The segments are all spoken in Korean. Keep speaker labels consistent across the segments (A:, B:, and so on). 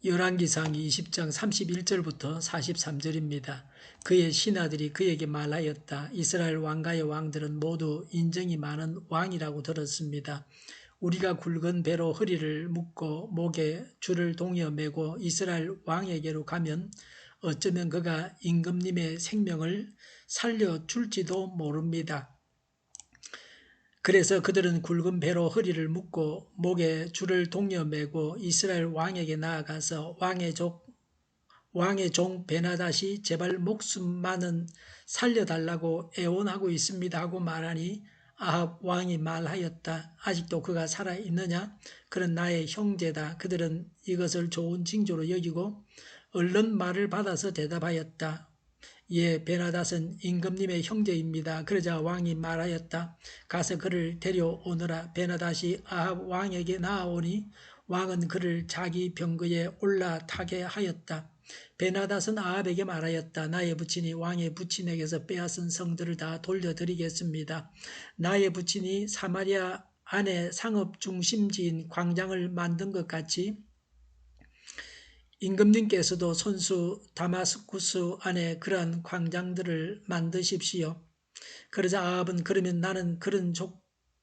A: 열왕기상 20장 31절부터 43절입니다. 그의 신하들이 그에게 말하였다. 이스라엘 왕가의 왕들은 모두 인정이 많은 왕이라고 들었습니다. 우리가 굵은 배로 허리를 묶고 목에 줄을 동여 매고 이스라엘 왕에게로 가면 어쩌면 그가 임금님의 생명을 살려줄지도 모릅니다. 그래서 그들은 굵은 배로 허리를 묶고 목에 줄을 동여 매고 이스라엘 왕에게 나아가서 왕의 종 베나닷이 제발 목숨만은 살려달라고 애원하고 있습니다 하고 말하니 아합 왕이 말하였다. 아직도 그가 살아있느냐? 그는 나의 형제다. 그들은 이것을 좋은 징조로 여기고 얼른 말을 받아서 대답하였다. 예, 베나닷은 임금님의 형제입니다. 그러자 왕이 말하였다. 가서 그를 데려오너라. 베나닷이 아합 왕에게 나아오니 왕은 그를 자기 병거에 올라타게 하였다. 베나닷은 아합에게 말하였다. 나의 부친이 왕의 부친에게서 빼앗은 성들을 다 돌려드리겠습니다. 나의 부친이 사마리아 안에 상업 중심지인 광장을 만든 것 같이 임금님께서도 손수 다마스쿠스 안에 그러한 광장들을 만드십시오. 그러자 아합은 그러면 나는 그런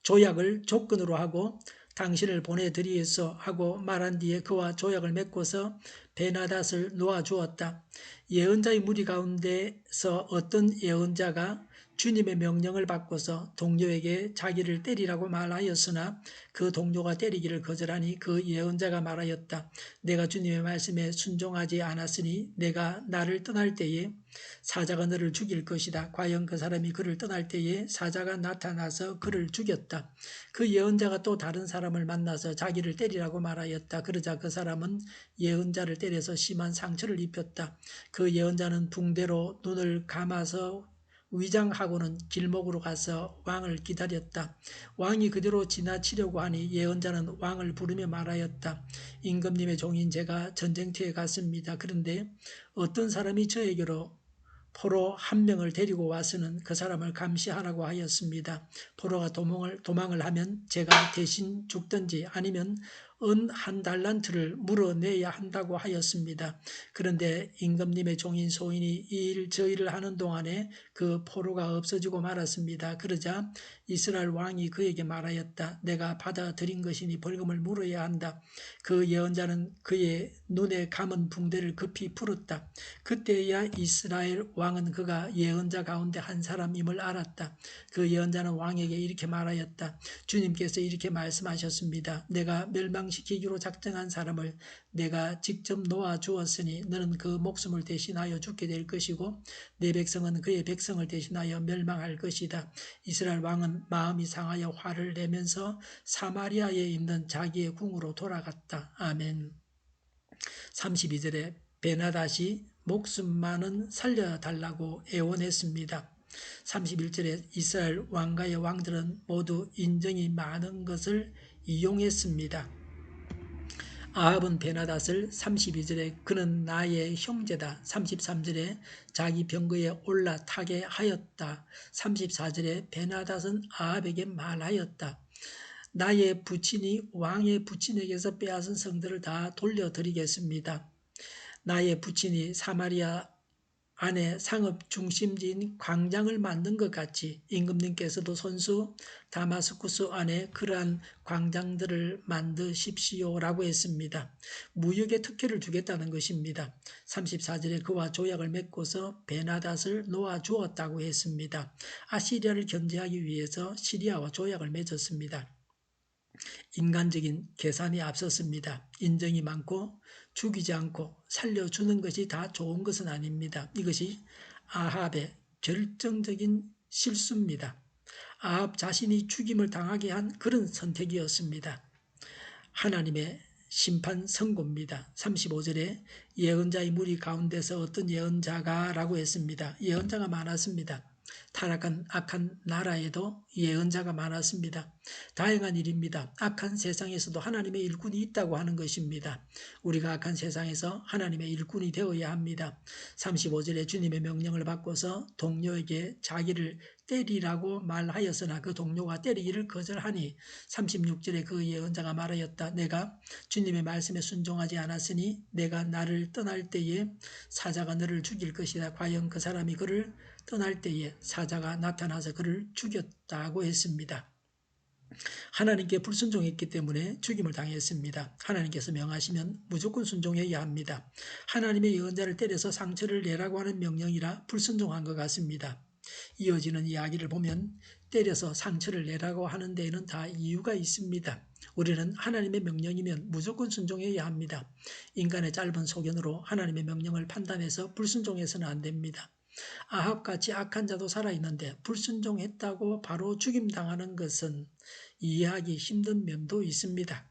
A: 조약을 조건으로 하고 당신을 보내드리겠소 하고 말한 뒤에 그와 조약을 맺고서 베나닷을 놓아주었다. 예언자의 무리 가운데서 어떤 예언자가 주님의 명령을 받고서 동료에게 자기를 때리라고 말하였으나 그 동료가 때리기를 거절하니 그 예언자가 말하였다. 내가 주님의 말씀에 순종하지 않았으니 내가 나를 떠날 때에 사자가 너를 죽일 것이다. 과연 그 사람이 그를 떠날 때에 사자가 나타나서 그를 죽였다. 그 예언자가 또 다른 사람을 만나서 자기를 때리라고 말하였다. 그러자 그 사람은 예언자를 때려서 심한 상처를 입혔다. 그 예언자는 붕대로 눈을 감아서 위장하고는 길목으로 가서 왕을 기다렸다. 왕이 그대로 지나치려고 하니 예언자는 왕을 부르며 말하였다. 임금님의 종인 제가 전쟁터에 갔습니다. 그런데 어떤 사람이 저에게로 포로 한 명을 데리고 와서는 그 사람을 감시하라고 하였습니다. 포로가 도망을 하면 제가 대신 죽든지 아니면 은 한 달란트를 물어내야 한다고 하였습니다. 그런데 임금님의 종인 소인이 저 일을 하는 동안에 그 포로가 없어지고 말았습니다. 그러자 이스라엘 왕이 그에게 말하였다. 내가 받아들인 것이니 벌금을 물어야 한다. 그 예언자는 그의 눈에 감은 붕대를 급히 풀었다. 그때야 이스라엘 왕은 그가 예언자 가운데 한 사람임을 알았다. 그 예언자는 왕에게 이렇게 말하였다. 주님께서 이렇게 말씀하셨습니다. 내가 멸망시키기로 작정한 사람을 내가 직접 놓아주었으니 너는 그 목숨을 대신하여 죽게 될 것이고 내 백성은 그의 백성을 대신하여 멸망할 것이다. 이스라엘 왕은 마음이 상하여 화를 내면서 사마리아에 있는 자기의 궁으로 돌아갔다. 아멘. 32절에 베나닷이 목숨만은 살려달라고 애원했습니다. 31절에 이스라엘 왕가의 왕들은 모두 인정이 많은 것을 이용했습니다. 아합은 베나닷을 32절에 그는 나의 형제다. 33절에 자기 병거에 올라타게 하였다. 34절에 베나닷은 아합에게 말하였다. 나의 부친이 왕의 부친에게서 빼앗은 성들을 다 돌려드리겠습니다. 나의 부친이 사마리아 안에 상업 중심지인 광장을 만든 것 같이 임금님께서도 손수 다마스쿠스 안에 그러한 광장들을 만드십시오라고 했습니다. 무역의 특혜를 주겠다는 것입니다. 34절에 그와 조약을 맺고서 베나닷을 놓아주었다고 했습니다. 아시리아를 견제하기 위해서 시리아와 조약을 맺었습니다. 인간적인 계산이 앞섰습니다. 인정이 많고 죽이지 않고 살려주는 것이 다 좋은 것은 아닙니다. 이것이 아합의 결정적인 실수입니다. 아합 자신이 죽임을 당하게 한 그런 선택이었습니다. 하나님의 심판 선고입니다. 35절에 예언자의 무리 가운데서 어떤 예언자가 라고 했습니다. 예언자가 많았습니다. 타락한 악한 나라에도 예언자가 많았습니다. 다행한 일입니다. 악한 세상에서도 하나님의 일꾼이 있다고 하는 것입니다. 우리가 악한 세상에서 하나님의 일꾼이 되어야 합니다. 35절에 주님의 명령을 받고서 동료에게 자기를 때리라고 말하였으나 그 동료가 때리기를 거절하니 36절에 그 예언자가 말하였다. 내가 주님의 말씀에 순종하지 않았으니 내가 나를 떠날 때에 사자가 너를 죽일 것이다. 과연 그 사람이 그를 떠날 때에 사자가 나타나서 그를 죽였다고 했습니다. 하나님께 불순종했기 때문에 죽임을 당했습니다. 하나님께서 명하시면 무조건 순종해야 합니다. 하나님의 예언자를 때려서 상처를 내라고 하는 명령이라 불순종한 것 같습니다. 이어지는 이야기를 보면 때려서 상처를 내라고 하는 데에는 다 이유가 있습니다. 우리는 하나님의 명령이면 무조건 순종해야 합니다. 인간의 짧은 소견으로 하나님의 명령을 판단해서 불순종해서는 안 됩니다. 아합같이 악한 자도 살아있는데 불순종했다고 바로 죽임당하는 것은 이해하기 힘든 면도 있습니다.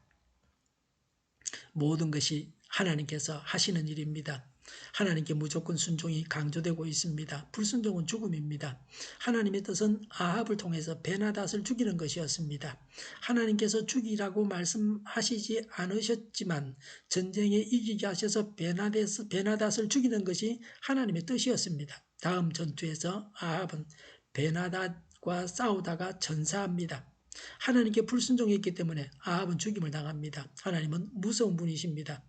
A: 모든 것이 하나님께서 하시는 일입니다. 하나님께 무조건 순종이 강조되고 있습니다. 불순종은 죽음입니다. 하나님의 뜻은 아합을 통해서 베나닷을 죽이는 것이었습니다. 하나님께서 죽이라고 말씀하시지 않으셨지만 전쟁에 이기게 하셔서 베나닷을 죽이는 것이 하나님의 뜻이었습니다. 다음 전투에서 아합은 베나닷과 싸우다가 전사합니다. 하나님께 불순종했기 때문에 아합은 죽임을 당합니다. 하나님은 무서운 분이십니다.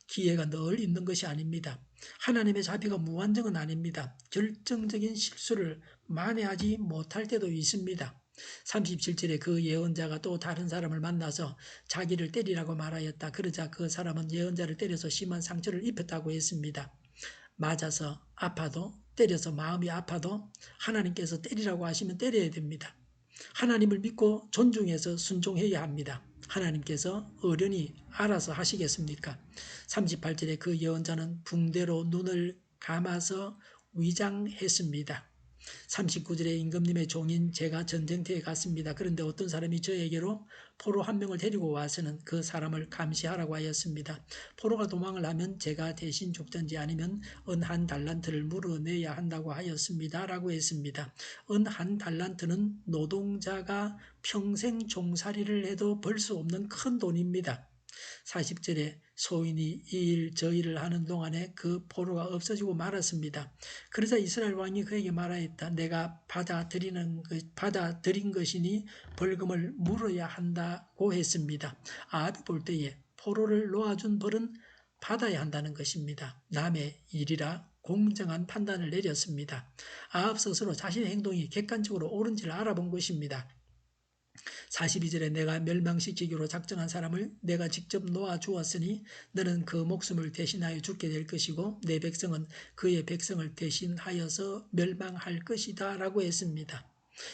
A: 기회가 늘 있는 것이 아닙니다. 하나님의 자비가 무한정은 아닙니다. 결정적인 실수를 만회하지 못할 때도 있습니다. 37절에 그 예언자가 또 다른 사람을 만나서 자기를 때리라고 말하였다. 그러자 그 사람은 예언자를 때려서 심한 상처를 입혔다고 했습니다. 맞아서 아파도 때려서 마음이 아파도 하나님께서 때리라고 하시면 때려야 됩니다. 하나님을 믿고 존중해서 순종해야 합니다. 하나님께서 어련히 알아서 하시겠습니까? 38절에 그 예언자는 붕대로 눈을 감아서 위장했습니다. 39절에 임금님의 종인 제가 전쟁터에 갔습니다. 그런데 어떤 사람이 저에게로 포로 한 명을 데리고 와서는 그 사람을 감시하라고 하였습니다. 포로가 도망을 하면 제가 대신 죽든지 아니면 은 한 달란트를 물어내야 한다고 하였습니다. 라고 했습니다. 은 한 달란트는 노동자가 평생 종살이를 해도 벌 수 없는 큰 돈입니다. 40절에 소인이 이 일 저 일을 하는 동안에 그 포로가 없어지고 말았습니다. 그러자 이스라엘 왕이 그에게 말하였다. 내가 받아들인 것이니 벌금을 물어야 한다고 했습니다. 아합이 볼 때에 포로를 놓아준 벌은 받아야 한다는 것입니다. 남의 일이라 공정한 판단을 내렸습니다. 아합 스스로 자신의 행동이 객관적으로 옳은지를 알아본 것입니다. 42절에 내가 멸망시키기로 작정한 사람을 내가 직접 놓아주었으니 너는 그 목숨을 대신하여 죽게 될 것이고 내 백성은 그의 백성을 대신하여서 멸망할 것이다 라고 했습니다.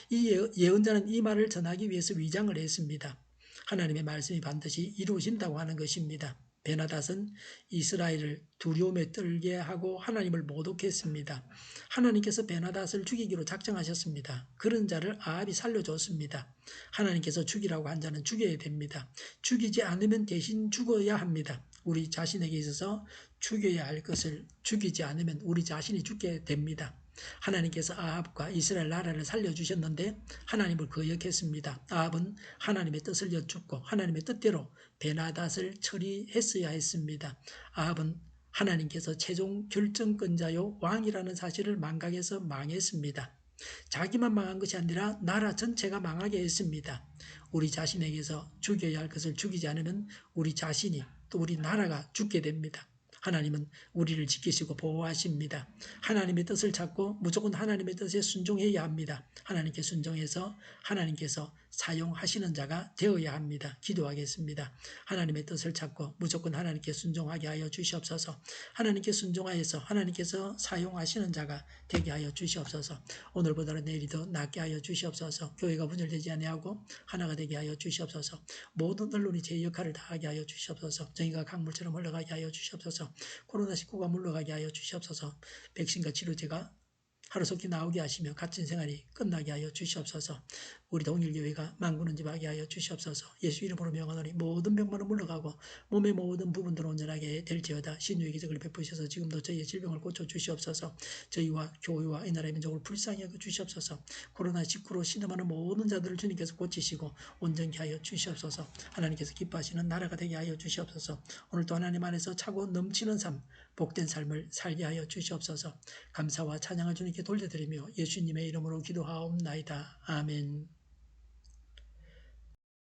A: 이 예언자는 이 말을 전하기 위해서 위장을 했습니다. 하나님의 말씀이 반드시 이루어진다고 하는 것입니다. 베나닷은 이스라엘을 두려움에 떨게 하고 하나님을 모독했습니다. 하나님께서 베나닷을 죽이기로 작정하셨습니다. 그런 자를 아합이 살려줬습니다. 하나님께서 죽이라고 한 자는 죽여야 됩니다. 죽이지 않으면 대신 죽어야 합니다. 우리 자신에게 있어서 죽여야 할 것을 죽이지 않으면 우리 자신이 죽게 됩니다. 하나님께서 아합과 이스라엘 나라를 살려주셨는데 하나님을 거역했습니다. 아합은 하나님의 뜻을 여쭙고 하나님의 뜻대로 베나닷을 처리했어야 했습니다. 아합은 하나님께서 최종 결정권자요 왕이라는 사실을 망각해서 망했습니다. 자기만 망한 것이 아니라 나라 전체가 망하게 했습니다. 우리 자신에게서 죽여야 할 것을 죽이지 않으면 우리 자신이 또 우리 나라가 죽게 됩니다. 하나님은 우리를 지키시고 보호하십니다. 하나님의 뜻을 찾고 무조건 하나님의 뜻에 순종해야 합니다. 하나님께 순종해서 하나님께서 사용하시는 자가 되어야 합니다. 기도하겠습니다. 하나님의 뜻을 찾고 무조건 하나님께 순종하게 하여 주시옵소서. 하나님께 순종하여서 하나님께서 사용하시는 자가 되게 하여 주시옵소서. 오늘보다는 내일이 더 낫게 하여 주시옵소서. 교회가 분열되지 아니하고 하나가 되게 하여 주시옵소서. 모든 언론이 제 역할을 다하게 하여 주시옵소서. 정의가 강물처럼 흘러가게 하여 주시옵소서. 코로나19가 물러가게 하여 주시옵소서. 백신과 치료제가 하루속히 나오게 하시며 갇힌 생활이 끝나게 하여 주시옵소서. 우리 동일교회가 만군은집하게 하여 주시옵소서. 예수 이름으로 명하노니 모든 병만은 물러가고 몸의 모든 부분들은 온전하게 될지어다. 신유의 기적을 베푸셔서 지금도 저희의 질병을 고쳐 주시옵소서. 저희와 교회와 이 나라의 민족을 불쌍히 여겨 주시옵소서. 코로나19로 신음하는 모든 자들을 주님께서 고치시고 온전케 하여 주시옵소서. 하나님께서 기뻐하시는 나라가 되게 하여 주시옵소서. 오늘도 하나님 안에서 차고 넘치는 삶, 복된 삶을 살게 하여 주시옵소서. 감사와 찬양을 주님께 돌려드리며 예수님의 이름으로 기도하옵나이다. 아멘.